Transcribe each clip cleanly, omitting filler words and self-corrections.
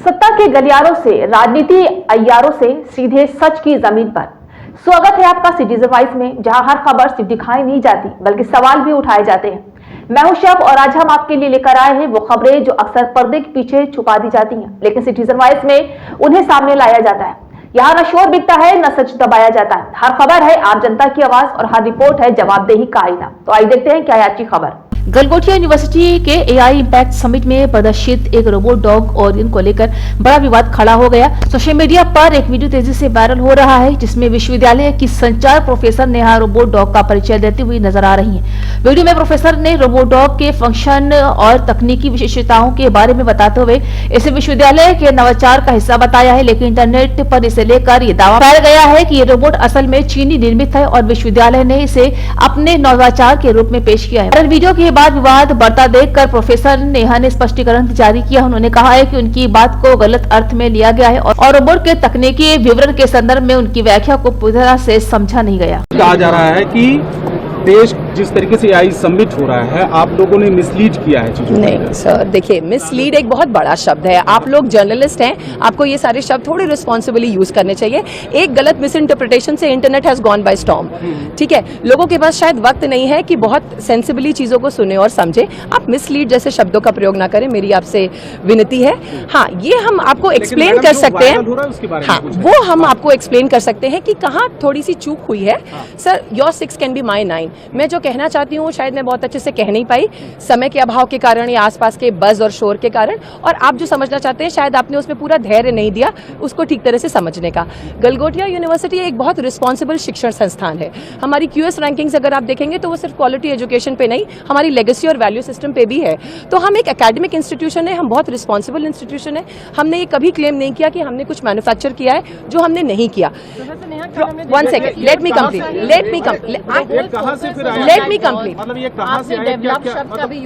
सत्ता के गलियारों से, राजनीति अय्यारों से सीधे सच की जमीन पर। स्वागत है आपका सिटीजन वॉइस में, जहां हर खबर सिर्फ दिखाई नहीं जाती बल्कि सवाल भी उठाए जाते हैं। मैं हूं शब और आज हम आपके लिए लेकर आए हैं वो खबरें जो अक्सर पर्दे के पीछे छुपा दी जाती हैं, लेकिन सिटीजन वॉइस में उन्हें सामने लाया जाता है। यहाँ न शोर बिकता है, न सच दबाया जाता है। हर खबर है आम जनता की आवाज और हर रिपोर्ट है जवाबदेही का आईना। तो आइए देखते हैं क्या है आज की खबर। गलगोटिया यूनिवर्सिटी के एआई इम्पैक्ट समिट में प्रदर्शित एक रोबोट डॉग और इनको लेकर बड़ा विवाद खड़ा हो गया। सोशल मीडिया पर एक वीडियो तेजी से वायरल हो रहा है, जिसमें विश्वविद्यालय की संचार प्रोफेसर नेहा रोबोट डॉग का परिचय देती हुई नजर आ रही हैं। वीडियो में प्रोफेसर ने रोबोट डॉग के फंक्शन और तकनीकी विशेषताओं के बारे में बताते हुए इसे विश्वविद्यालय के नवाचार का हिस्सा बताया है, लेकिन इंटरनेट पर इसे लेकर ये दावा पाया गया है कि ये रोबोट असल में चीनी निर्मित है और विश्वविद्यालय ने इसे अपने नवाचार के रूप में पेश किया है। वीडियो के बाद विवाद बढ़ता देखकर प्रोफेसर नेहा ने स्पष्टीकरण जारी किया। उन्होंने कहा है कि उनकी बात को गलत अर्थ में लिया गया है और रोबोट के तकनीकी विवरण के संदर्भ में उनकी व्याख्या को पूरी तरह से समझा नहीं गया। कहा जा रहा है कि देश जिस तरीके से एआई समिट हो रहा है, आप लोगों ने मिसलीड किया है चीजों को। नहीं सर, देखिए मिसलीड एक बहुत बड़ा शब्द है। आप लोग जर्नलिस्ट हैं, आपको ये सारे शब्द थोड़े रिस्पॉन्सिबली यूज करने चाहिए। एक गलत मिस इंटरप्रिटेशन से internet has gone by storm. ठीक है, लोगों के पास शायद वक्त नहीं है कि बहुत सेंसिबली चीजों को सुने और समझे। आप मिसलीड जैसे शब्दों का प्रयोग ना करें, मेरी आपसे विनती है। हाँ, ये हम आपको एक्सप्लेन कर सकते हैं। हाँ, वो हम आपको एक्सप्लेन कर सकते हैं कि कहाँ थोड़ी सी चूक हुई है। Sir, your 6 can be my 9। मैं जो कहना चाहती हूँ शायद मैं बहुत अच्छे से कह नहीं पाई, समय के अभाव के कारण या आसपास के बज और शोर के कारण, और आप जो समझना चाहते हैं शायद आपने उसमें पूरा धैर्य नहीं दिया उसको ठीक तरह से समझने का। गलगोटिया यूनिवर्सिटी एक बहुत रिस्पॉन्सिबल शिक्षण संस्थान है। हमारी QS रैंकिंग्स अगर आप देखेंगे तो वो सिर्फ क्वालिटी एजुकेशन पे नहीं, हमारी लेगेसी और वैल्यू सिस्टम पे भी है। तो हम एक एकेडमिक इंस्टीट्यूशन है, हम बहुत रिस्पॉन्सिबल इंस्टीट्यूशन है। हमने ये कभी क्लेम नहीं किया कि हमने कुछ मैन्युफैक्चर किया है जो हमने नहीं किया। 1 सेकेंड, लेट मी कंप्लीट। मतलब ये कहां से आया?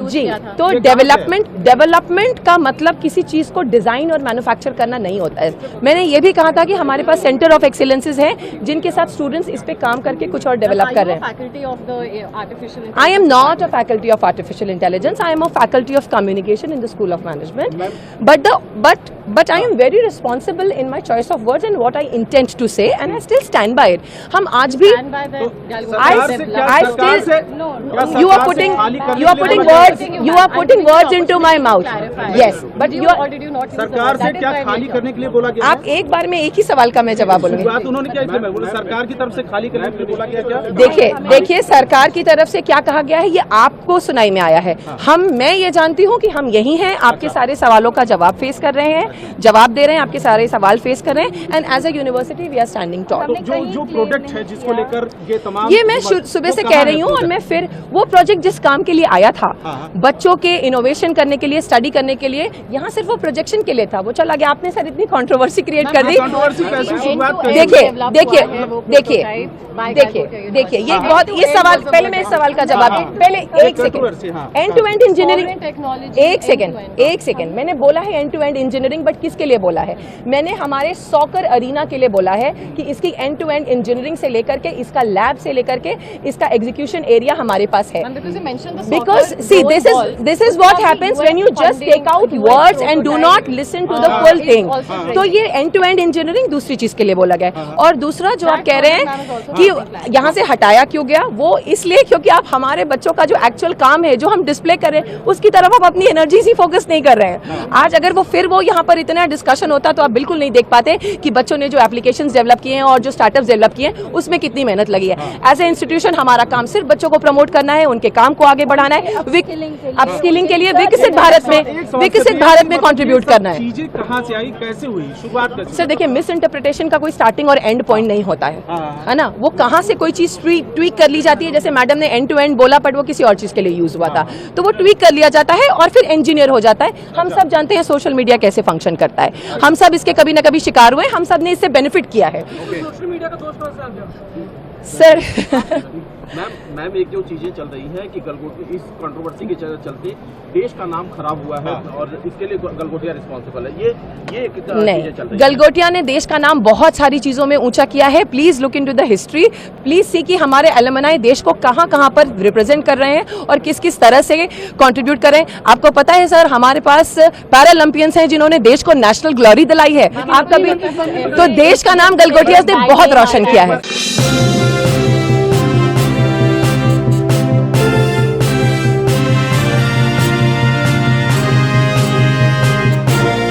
जी, तो डेवलपमेंट का मतलब किसी चीज को डिजाइन और मैन्युफैक्चर करना नहीं होता है। मैंने ये भी कहा था कि हमारे पास सेंटर ऑफ एक्सीलेंसेज हैं जिनके साथ स्टूडेंट्स इस पे काम करके कुछ और डेवलप कर रहे हैं। I am not a faculty of artificial intelligence, I am a faculty of communication in the school of management. But I am very responsible in my choice of words and what I intent to say, and I still stand by it. हम आज भी You are putting words into my mouth. Yes, but you are. सरकार से क्या खाली करने के लिए बोला गया? आप एक बार में एक ही सवाल का मैं जवाब बोलूंगी। बात उन्होंने क्या इसलिए मैं बोला, सरकार की तरफ से खाली करने के लिए बोला गया क्या? देखिए सरकार की तरफ से क्या कहा गया है ये आपको सुनाई में आया है। मैं ये जानती हूँ कि हम यही हैं, आपके सारे सवालों का जवाब फेस कर रहे हैं, जवाब दे रहे हैं, आपके सारे सवाल फेस कर रहे हैं, and as a university we are standing tall. जो प्रोडक्ट है जिसको लेकर ये तमाम, ये मैं सुबह से कह रही हूँ, और मैं फिर वो प्रोजेक्ट जिस काम के लिए आया था, बच्चों के इनोवेशन करने के लिए, स्टडी करने के लिए, यहाँ सिर्फ वो प्रोजेक्शन के लिए था, वो चला गया। आपने सर इतनी कंट्रोवर्सी क्रिएट कर दी। देखिए ये बहुत, ये सवाल पहले मैं इस सवाल का जवाब दूं। पहले एक second, end to end engineering, एक सेकंड मैंने बोला है end to end engineering, but किसके लिए बोला है? मैंने हमारे सॉकर अरीना के लिए बोला है कि इसकी एंड टू एंड इंजीनियरिंग से लेकर के, इसका लैब से लेकर के, इसका एग्जीक्यूशन एरिया हमारे पास है। Because see, this is what happens when you just take out words and do not listen to the full thing. तो ये एंड टू एंड इंजीनियरिंग दूसरी चीज के लिए बोला गया। और दूसरा जो आप कह रहे हैं कि यहाँ से हटाया क्यों गया, वो इसलिए क्योंकि आप हमारे बच्चों का जो एक्चुअल काम है, जो हम डिस्प्ले कर रहे हैं, उसकी तरफ आप अपनी एनर्जी ही फोकस नहीं कर रहे हैं। आज अगर वो यहाँ पर इतना डिस्कशन होता तो आप बिल्कुल नहीं देख पाते कि बच्चों ने जो एप्लीकेशंस डेवलप किए हैं और जो स्टार्टअप डेवलप किए हैं उसमें कितनी मेहनत लगी है। एज ए इंस्टीट्यूशन हमारा काम सिर्फ बच्चों को प्रमोट करना है, उनके काम को आगे बढ़ाना है, अपस्किलिंग के लिए विकसित भारत में कंट्रीब्यूट करना है। चीजें कहां से आई, कैसे हुई, शुरुआत कैसे? सर देखिए, मिस इंटरप्रिटेशन का कोई स्टार्टिंग और एंड पॉइंट नहीं होता है ना। वो कहां से कोई चीज ट्वीक कर ली जाती है, जैसे मैडम ने एंड टू एंड बोला बट वो किसी और चीज के लिए यूज हुआ था, तो वो ट्वीक कर लिया जाता है और फिर इंजीनियर हो जाता है। हम सब जानते हैं सोशल मीडिया कैसे फंक्शन करता है, हम सब इसके कभी ना कभी शिकार हुए, हम सब ने इससे बेनिफिट किया है। सर मैम एक जो चीजें चल रही है कि गलगोटी इस कंट्रोवर्सी के चलते देश का नाम खराब हुआ है और इसके लिए गलगोटिया रिस्पॉन्सिबल है। ये चीजें चल नहीं, रही है। गलगोटिया ने देश का नाम बहुत सारी चीजों में ऊंचा किया है। Please look into the history, please see कि हमारे एलुमनाई देश को कहां कहां पर रिप्रेजेंट कर रहे हैं और किस किस तरह से कंट्रीब्यूट कर रहे हैं। आपको पता है सर, हमारे पास पैरालंपियंस हैं जिन्होंने देश को नेशनल ग्लोरी दिलाई है। आप कभी तो देश का नाम गलगोटिया ने बहुत रोशन किया है।